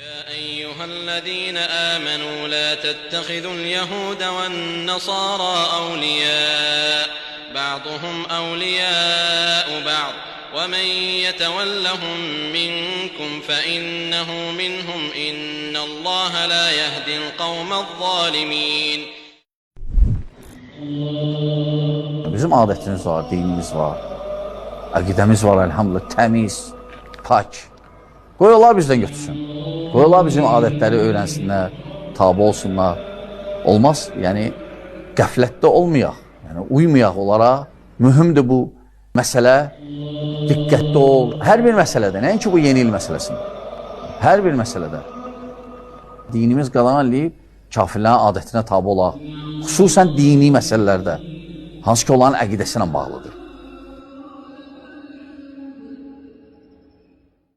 يا أيها الذين آمنوا لا تتخذوا اليهود والنصارى أولياء بعضهم أولياء بعض ومن يتولهم منكم فإنه منهم إن الله لا يهدي القوم الظالمين. Bizim adətimiz var, dinimiz var, əqidəmiz var, elhamdülillah, təmiz, pak. Qoy onlar bizdən götürsün. Qoy onlar bizim adətləri öyrənsinlər, tabi olsunlar. Olmaz, yəni qəflətdə olmayaq, yəni uymayaq onlara. Mühümdür bu məsələ, diqqətli ol. Hər bir məsələdə, nəinki bu yeni il məsələsində. Hər bir məsələdə. Dinimiz qadağan eləyib, kafirlərin adətinə tabi olaq. Xüsusən dini məsələlərdə, hansı ki onların əqidəsi ilə bağlıdır.